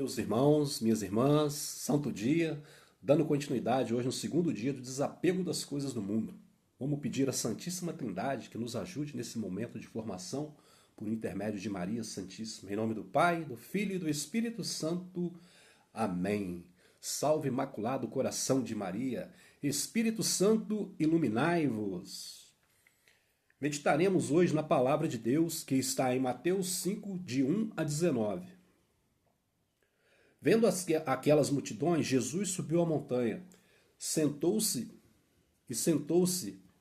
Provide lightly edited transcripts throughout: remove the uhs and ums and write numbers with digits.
Meus irmãos, minhas irmãs, santo dia, dando continuidade hoje no segundo dia do desapego das coisas do mundo. Vamos pedir à Santíssima Trindade que nos ajude nesse momento de formação por intermédio de Maria Santíssima. Em nome do Pai, do Filho e do Espírito Santo. Amém. Salve Imaculado Coração de Maria. Espírito Santo, iluminai-vos. Meditaremos hoje na palavra de Deus que está em Mateus 5, de 1 a 19. Vendo aquelas multidões, Jesus subiu a montanha, sentou-se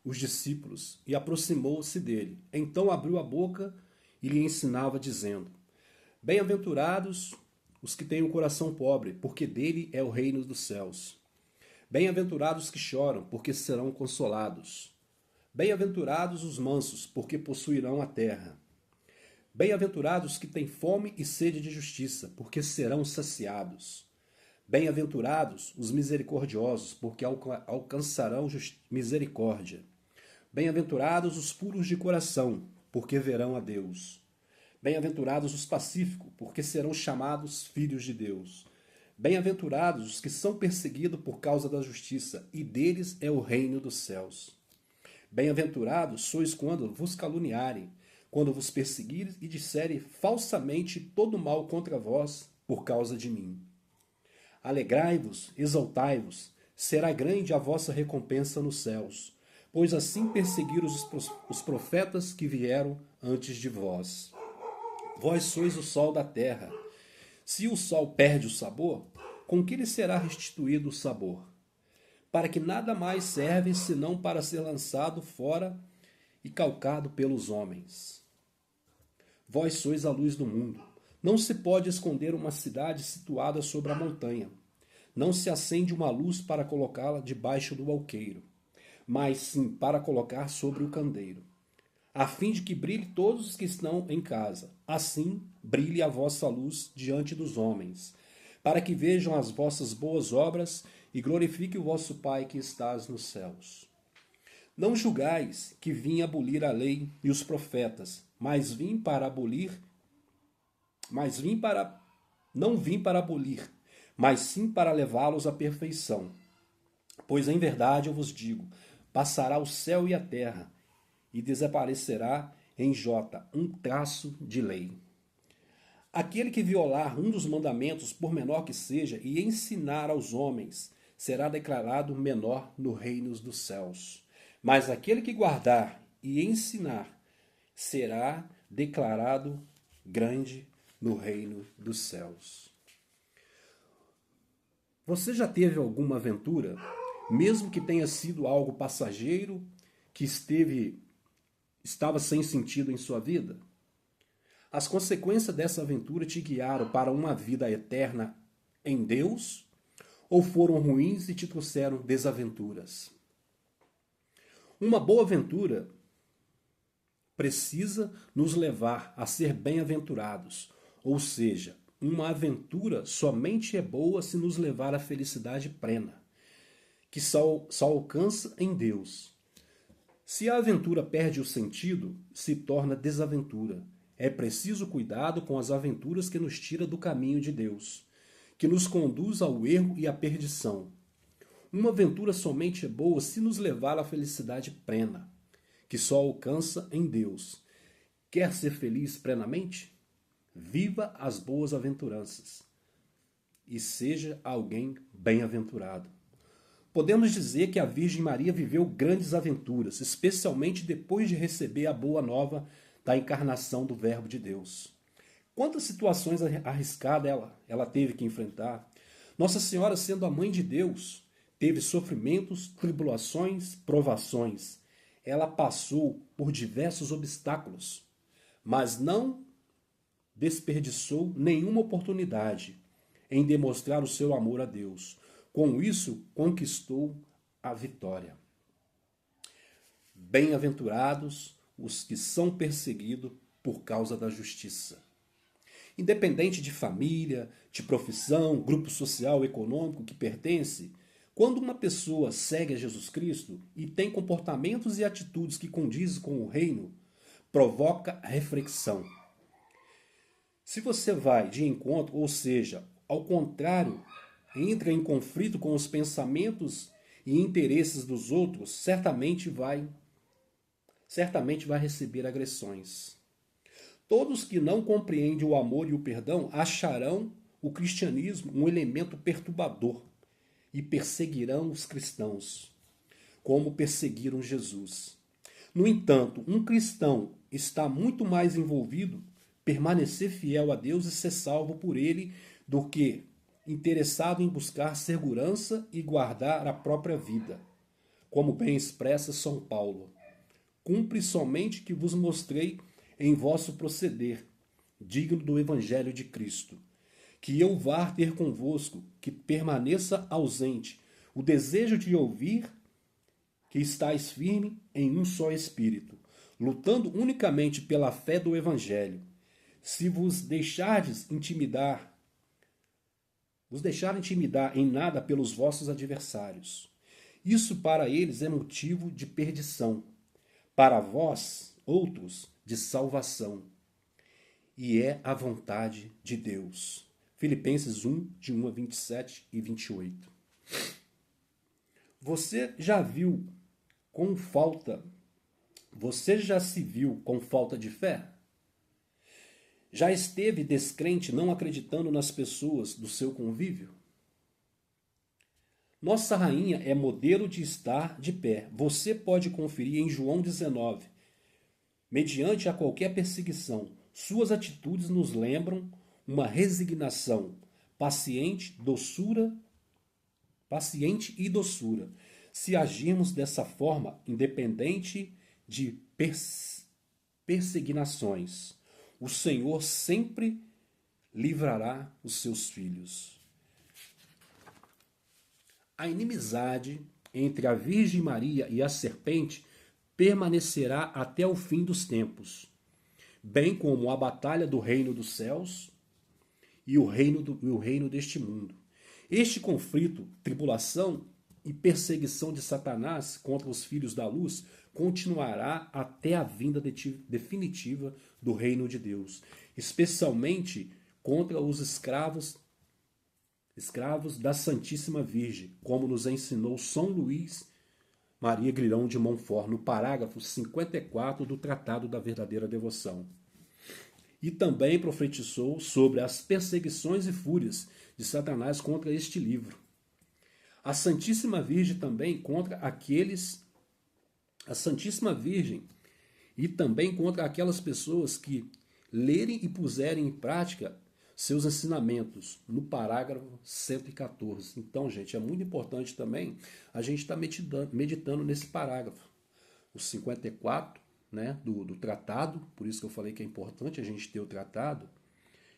os discípulos e aproximou-se dele. Então abriu a boca e lhe ensinava, dizendo: Bem-aventurados os que têm o coração pobre, porque dele é o reino dos céus. Bem-aventurados os que choram, porque serão consolados. Bem-aventurados os mansos, porque possuirão a terra. Bem-aventurados os que têm fome e sede de justiça, porque serão saciados. Bem-aventurados os misericordiosos, porque alcançarão misericórdia. Bem-aventurados os puros de coração, porque verão a Deus. Bem-aventurados os pacíficos, porque serão chamados filhos de Deus. Bem-aventurados os que são perseguidos por causa da justiça, e deles é o reino dos céus. Bem-aventurados sois quando vos caluniarem, quando vos perseguirem e disserem falsamente todo mal contra vós por causa de mim. Alegrai-vos, exaltai-vos, será grande a vossa recompensa nos céus, pois assim perseguiram os profetas que vieram antes de vós. Vós sois o sol da terra. Se o sol perde o sabor, com que lhe será restituído o sabor? Para que nada mais serve senão para ser lançado fora e calcado pelos homens. Vós sois a luz do mundo. Não se pode esconder uma cidade situada sobre a montanha. Não se acende uma luz para colocá-la debaixo do alqueiro, mas sim para colocar sobre o candeeiro, a fim de que brilhe todos os que estão em casa. Assim brilhe a vossa luz diante dos homens, para que vejam as vossas boas obras e glorifique o vosso Pai que estás nos céus. Não julgais que vim abolir a lei e os profetas, não vim para abolir, mas sim para levá-los à perfeição. Pois em verdade eu vos digo, passará o céu e a terra, e desaparecerá em Jota um traço de lei. Aquele que violar um dos mandamentos, por menor que seja, e ensinar aos homens, será declarado menor no reino dos céus. Mas aquele que guardar e ensinar será declarado grande no reino dos céus. Você já teve alguma aventura, mesmo que tenha sido algo passageiro, que estava sem sentido em sua vida? As consequências dessa aventura te guiaram para uma vida eterna em Deus ou foram ruins e te trouxeram desaventuras? Uma boa aventura precisa nos levar a ser bem-aventurados, ou seja, uma aventura somente é boa se nos levar à felicidade plena, que só alcança em Deus. Se a aventura perde o sentido, se torna desaventura. É preciso cuidado com as aventuras que nos tira do caminho de Deus, que nos conduz ao erro e à perdição. Uma aventura somente é boa se nos levar à felicidade plena, que só alcança em Deus. Quer ser feliz plenamente? Viva as boas aventuranças e seja alguém bem-aventurado. Podemos dizer que a Virgem Maria viveu grandes aventuras, especialmente depois de receber a boa nova da encarnação do Verbo de Deus. Quantas situações arriscadas ela teve que enfrentar. Nossa Senhora, sendo a mãe de Deus, teve sofrimentos, tribulações, provações. Ela passou por diversos obstáculos, mas não desperdiçou nenhuma oportunidade em demonstrar o seu amor a Deus. Com isso, conquistou a vitória. Bem-aventurados os que são perseguidos por causa da justiça. Independente de família, de profissão, grupo social, econômico que pertence, quando uma pessoa segue a Jesus Cristo e tem comportamentos e atitudes que condizem com o reino, provoca reflexão. Se você vai de encontro, ou seja, ao contrário, entra em conflito com os pensamentos e interesses dos outros, certamente vai receber agressões. Todos que não compreendem o amor e o perdão acharão o cristianismo um elemento perturbador e perseguirão os cristãos, como perseguiram Jesus. No entanto, um cristão está muito mais envolvido permanecer fiel a Deus e ser salvo por ele do que interessado em buscar segurança e guardar a própria vida, como bem expressa São Paulo. Cumpre somente que vos mostrei em vosso proceder, digno do Evangelho de Cristo. Que eu vá ter convosco, que permaneça ausente, o desejo de ouvir que estáis firme em um só espírito, lutando unicamente pela fé do Evangelho. Se vos deixar intimidar em nada pelos vossos adversários, isso para eles é motivo de perdição, para vós, outros, de salvação. E é a vontade de Deus. Filipenses 1, de 1 a 27 e 28. Você já se viu com falta de fé? Já esteve descrente, não acreditando nas pessoas do seu convívio? Nossa rainha é modelo de estar de pé. Você pode conferir em João 19. Mediante a qualquer perseguição, suas atitudes nos lembram uma resignação, paciente e doçura. Se agirmos dessa forma, independente de perseguições, o Senhor sempre livrará os seus filhos. A inimizade entre a Virgem Maria e a serpente permanecerá até o fim dos tempos, bem como a batalha do reino dos céus e o reino deste mundo. Este conflito, tribulação e perseguição de Satanás contra os filhos da luz continuará até a vinda definitiva do reino de Deus, especialmente contra os escravos da Santíssima Virgem, como nos ensinou São Luís Maria Grignion de Montfort, no parágrafo 54 do Tratado da Verdadeira Devoção. E também profetizou sobre as perseguições e fúrias de Satanás contra este livro. A Santíssima Virgem também contra aquelas pessoas que lerem e puserem em prática seus ensinamentos, no parágrafo 114. Então, gente, é muito importante também a gente estar meditando nesse parágrafo. O 54, né, do tratado, por isso que eu falei que é importante a gente ter o tratado,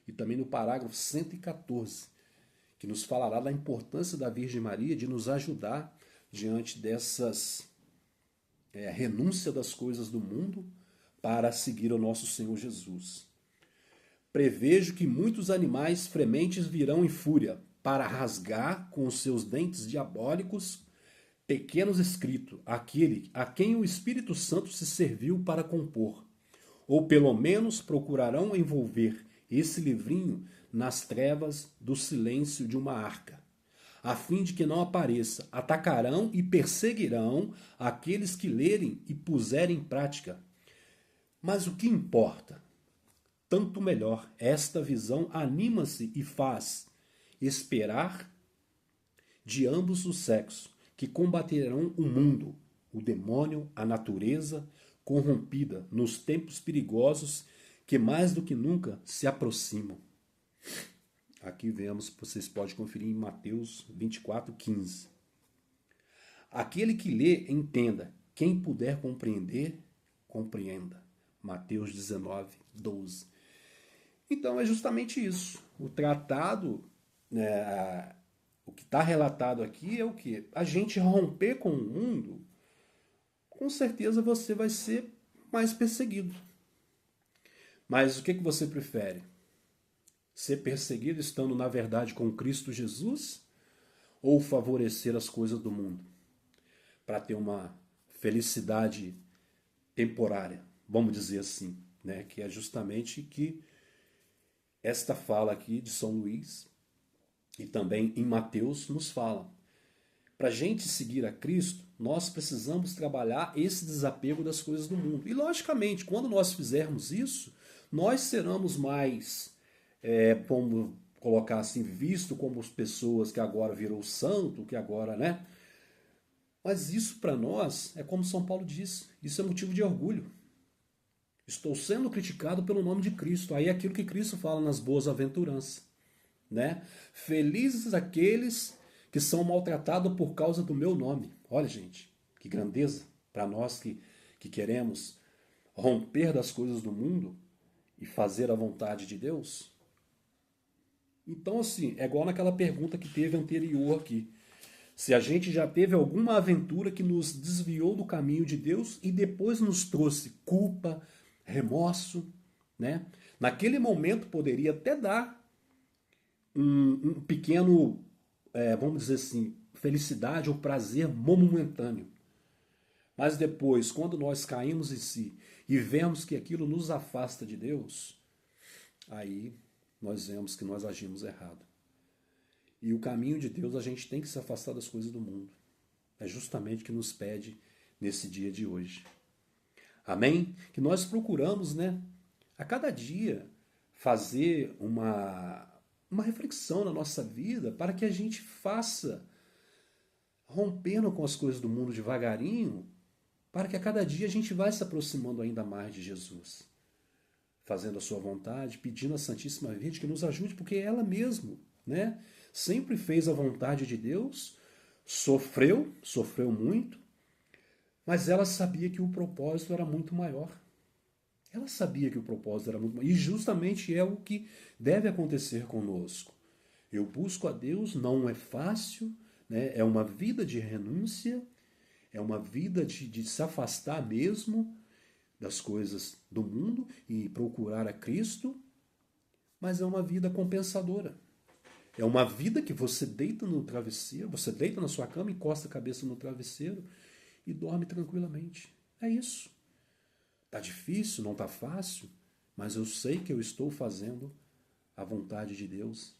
e também no parágrafo 114, que nos falará da importância da Virgem Maria de nos ajudar diante dessas renúncia das coisas do mundo para seguir o nosso Senhor Jesus. Prevejo que muitos animais frementes virão em fúria para rasgar com os seus dentes diabólicos pequenos escritos, aquele a quem o Espírito Santo se serviu para compor, ou pelo menos procurarão envolver esse livrinho nas trevas do silêncio de uma arca, a fim de que não apareça. Atacarão e perseguirão aqueles que lerem e puserem em prática. Mas o que importa? Tanto melhor, esta visão anima-se e faz esperar de ambos os sexos, que combaterão o mundo, o demônio, a natureza corrompida nos tempos perigosos que mais do que nunca se aproximam. Aqui vemos, vocês podem conferir em Mateus 24:15. Aquele que lê, entenda. Quem puder compreender, compreenda. Mateus 19:12. Então é justamente isso. O tratado, o que está relatado aqui é o que? A gente romper com o mundo, com certeza você vai ser mais perseguido. Mas o que você prefere? Ser perseguido estando na verdade com Cristo Jesus ou favorecer as coisas do mundo para ter uma felicidade temporária, vamos dizer assim, né? Que é justamente que Esta fala aqui de São Luís e também em Mateus nos fala. Para a gente seguir a Cristo, nós precisamos trabalhar esse desapego das coisas do mundo. E, logicamente, quando nós fizermos isso, nós seremos mais, como colocar assim, visto como as pessoas que agora virou santo, que agora, né? Mas isso para nós é como São Paulo diz, isso é motivo de orgulho. Estou sendo criticado pelo nome de Cristo. Aí é aquilo que Cristo fala nas boas aventuranças, né? Felizes aqueles que são maltratados por causa do meu nome. Olha, gente, que grandeza para nós que queremos romper das coisas do mundo e fazer a vontade de Deus. Então, assim, é igual naquela pergunta que teve anterior aqui. Se a gente já teve alguma aventura que nos desviou do caminho de Deus e depois nos trouxe culpa, remorso, né? Naquele momento poderia até dar um pequeno, vamos dizer assim, felicidade ou prazer momentâneo. Mas depois, quando nós caímos em si e vemos que aquilo nos afasta de Deus, aí nós vemos que nós agimos errado. E o caminho de Deus, a gente tem que se afastar das coisas do mundo. É justamente o que nos pede nesse dia de hoje. Amém? Que nós procuramos, né, a cada dia fazer uma reflexão na nossa vida para que a gente faça, rompendo com as coisas do mundo devagarinho, para que a cada dia a gente vai se aproximando ainda mais de Jesus, fazendo a sua vontade, pedindo à Santíssima Virgem que nos ajude, porque ela mesmo, né, sempre fez a vontade de Deus, sofreu muito, mas ela sabia que o propósito era muito maior. Ela sabia que o propósito era muito maior. E justamente é o que deve acontecer conosco. Eu busco a Deus, não é fácil, né? É uma vida de renúncia, é uma vida de se afastar mesmo das coisas do mundo e procurar a Cristo, mas é uma vida compensadora. É uma vida que você deita no travesseiro, você deita na sua cama, encosta a cabeça no travesseiro e dorme tranquilamente. É isso. Tá difícil, não tá fácil, mas eu sei que eu estou fazendo a vontade de Deus,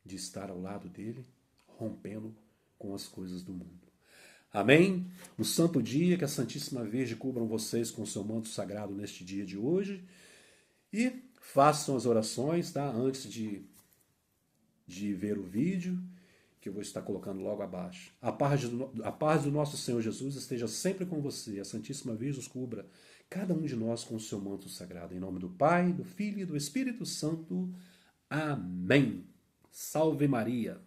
de estar ao lado dele, rompendo com as coisas do mundo. Amém? Um santo dia, que a Santíssima Virgem cubra vocês com o seu manto sagrado neste dia de hoje e façam as orações, tá? Antes de ver o vídeo, que eu vou estar colocando logo abaixo. A paz do nosso Senhor Jesus esteja sempre com você. A Santíssima Virgem os cubra, cada um de nós, com o seu manto sagrado. Em nome do Pai, do Filho e do Espírito Santo. Amém. Salve Maria.